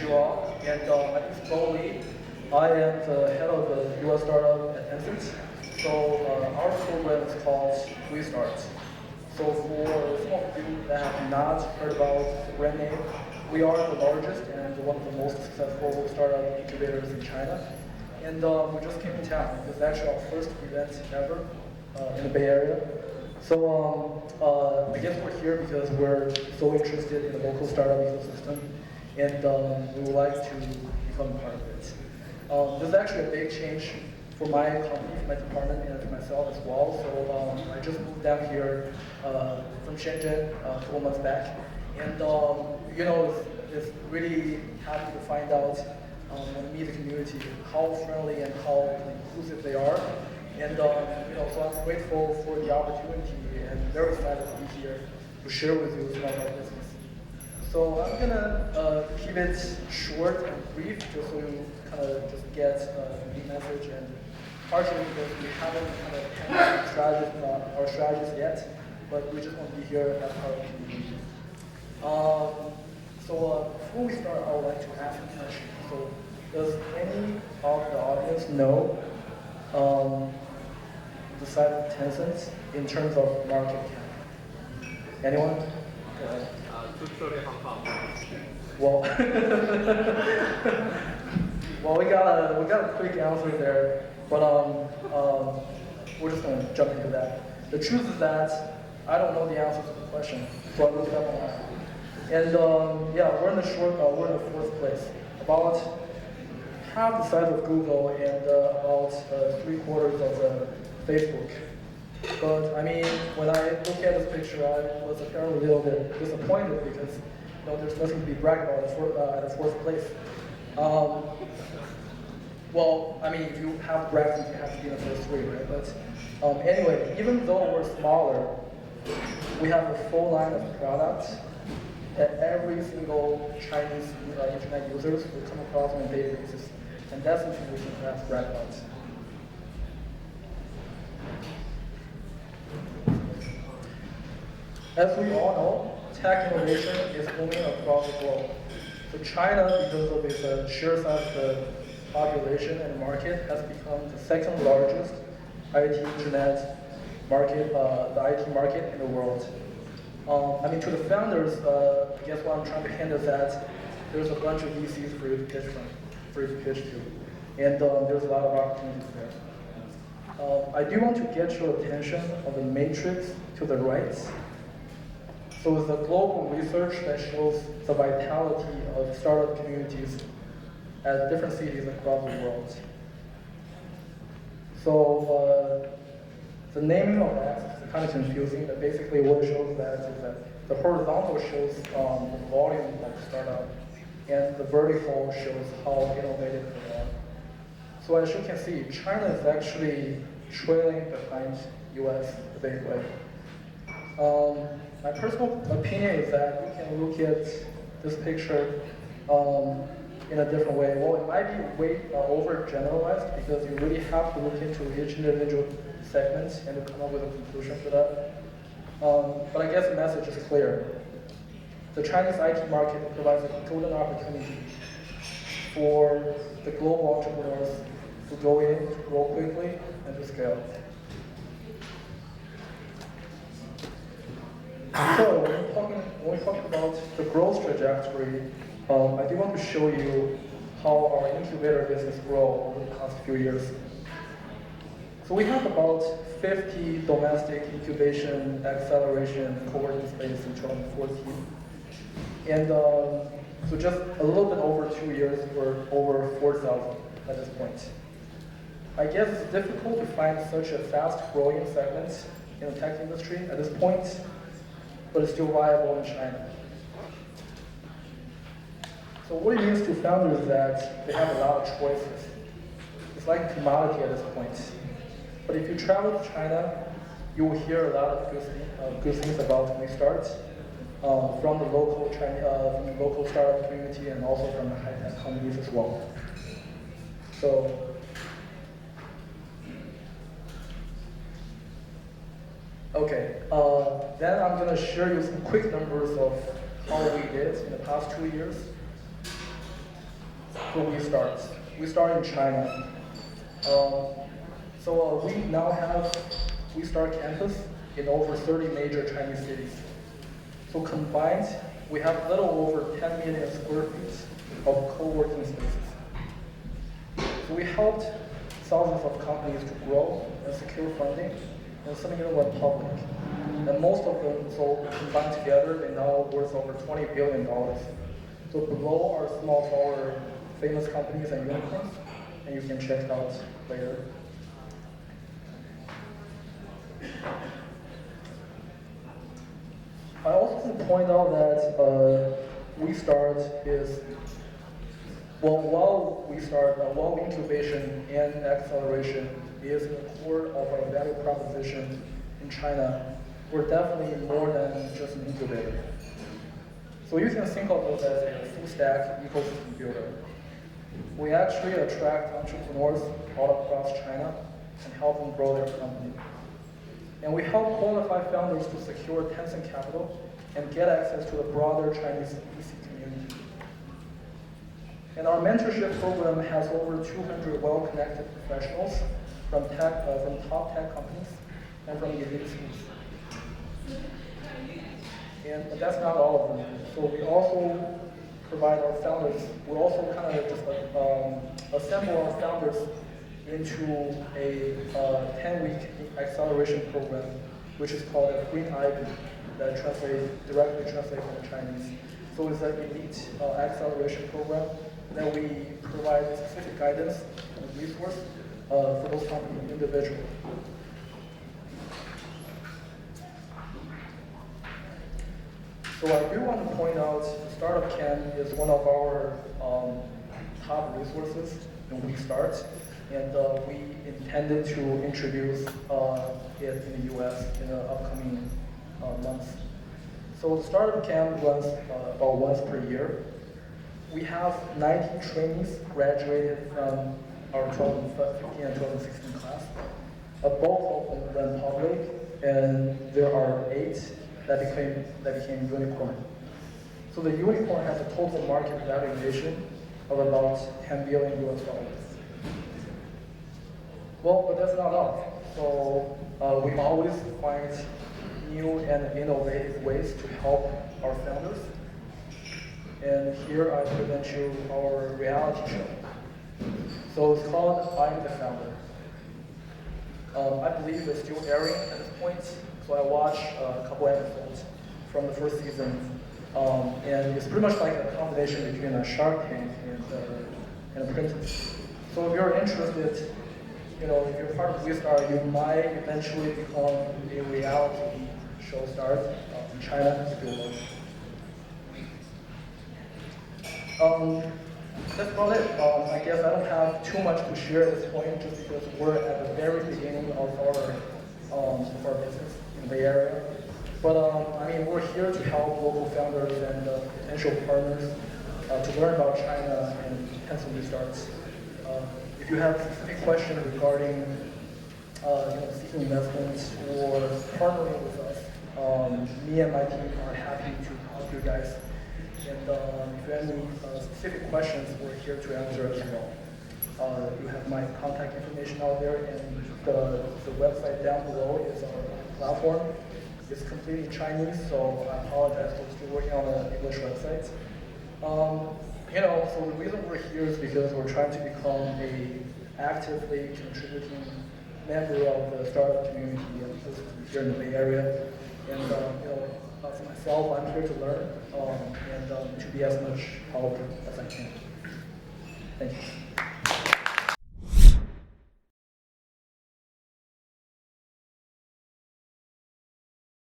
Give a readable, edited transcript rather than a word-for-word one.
you all. And my name is Bo Lee. I am the head of the US startup at Tencent. So our program is called WeStart. So for some of you that have not heard about the brand name, we are the largest and one of the most successful startup incubators in China. And we just came in town. It was actually our first event ever in the Bay Area. So I guess we're here because we're so interested in the local startup ecosystem, and we would like to become part of it. This is actually a big change for my company, for my department, and for myself as well. So I just moved down here from Shenzhen a couple months back, and you know, it's really happy to find out when I meet the community how friendly and how inclusive they are. And you know, so I'm grateful for the opportunity and very excited to be here to share with you some of our business. So I'm gonna keep it short and brief, just so you kind of just get the message, and partially because we haven't kind of handled our strategies yet, but we just want to be here as part of the community. So before we start, I would like to ask a question. So does any of the audience know the size of Tencent in terms of market cap? Anyone? Go ahead. 2 trillion Hong Kong. Well, well, we got a quick answer there, but we're just gonna jump into that. The truth is that I don't know the answer to the question, so I looked it up online. And yeah, we're in the fourth place, about half the size of Google and about 3/4 of Facebook. But I mean, when I look at this picture, I was apparently a little bit disappointed because you know, there's nothing to be bragged about at the fourth place. Well, I mean, if you have bragged, you have to be in the first three, right? But anyway, even though we're smaller, we have a full line of products that every single Chinese internet users will come across on a daily basis, and that's something we can perhaps brag about. As we all know, tech innovation is booming across the globe. So China, because of its sheer size of the population and market, has become the second largest IT internet market, the IT market in the world. I mean, to the founders, I guess what I'm trying to hint is that there's a bunch of VCs for you to pitch to, and there's a lot of opportunities there. I do want to get your attention on the matrix to the right. So it's a global research that shows the vitality of startup communities at different cities across the world. So the naming of that is kind of confusing, but basically what it shows that is that the horizontal shows the volume of the startup, and the vertical shows how innovative they are. So as you can see, China is actually trailing behind US a big way. My personal opinion is that you can look at this picture in a different way. Well, it might be way overgeneralized because you really have to look into each individual segment and to come up with a conclusion for that. But I guess the message is clear. The Chinese IT market provides a golden opportunity for the global entrepreneurs to go in, to grow quickly, and to scale. So when we talk about the growth trajectory, I do want to show you how our incubator business grew over the past few years. So we have about 50 domestic incubation, acceleration, co-working space in 2014. And so just a little bit over 2 years, we're over 4,000 at this point. I guess it's difficult to find such a fast-growing segment in the tech industry at this point, but it's still viable in China. So what it means to founders is that they have a lot of choices. It's like a commodity at this point. But if you travel to China, you will hear a lot of good things about WeStart from the local startup community and also from the high-tech companies as well. So. Okay, then I'm going to share you some quick numbers of how we did in the past 2 years. for WeStart. WeStart in China. We now have WeStart campus in over 30 major Chinese cities. So combined, we have a little over 10 million square feet of co-working spaces. So we helped thousands of companies to grow and secure funding, and some of them went public. And most of them, so combined together, they're now worth over $20 billion. So below are some of our famous companies and unicorns, and you can check it out later. I also want to point out that WeStart is, while incubation and acceleration is the core of our value proposition in China, we're definitely more than just an incubator. So you can think of us as a full-stack ecosystem builder. We actually attract entrepreneurs all across China and help them grow their company. And we help qualify founders to secure Tencent capital and get access to the broader Chinese VC community. And our mentorship program has over 200 well-connected professionals from top tech companies and from elite schools. But that's not all of them. So we also provide our founders, we also kind of just assemble our founders into a 10-week acceleration program, which is called a Green Ivy, that directly translates into Chinese. So it's an elite acceleration program that we provide specific guidance and resource for those companies individually. So I do want to point out Startup Camp is one of our top resources in WeStart, and we intended to introduce it in the US in the upcoming months. So the Startup Camp runs about once per year. We have 90 trainees graduated from our 2015 and 2016 class. Both of them went public, and there are 8 that became unicorn. So the unicorn has a total market valuation of about $10 billion US. Well, but that's not all. So we always find new and innovative ways to help our founders. And here I present you our reality show. So it's called I'm the Founder. I believe it's still airing at this point. So I watched a couple episodes from the first season, and it's pretty much like a combination between a Shark Tank and a Princess. So if you're interested, if you're part of WeStart, you might eventually become a reality show star in China if you will. That's about it. I guess I don't have too much to share at this point, just because we're at the very beginning of our business in the Bay Area. But we're here to help local founders and potential partners to learn about China and pencil restarts. If you have specific questions regarding seeking investments or partnering with us, me and my team are happy to help you guys. And if you have any specific questions, we're here to answer as well. You have my contact information out there, and the website down below is our platform. It's completely Chinese, so I apologize for still working on an English website. So the reason we're here is because we're trying to become a actively contributing member of the startup community here in the Bay Area. And for myself, I'm here to learn and to be as much help as I can. Thank you.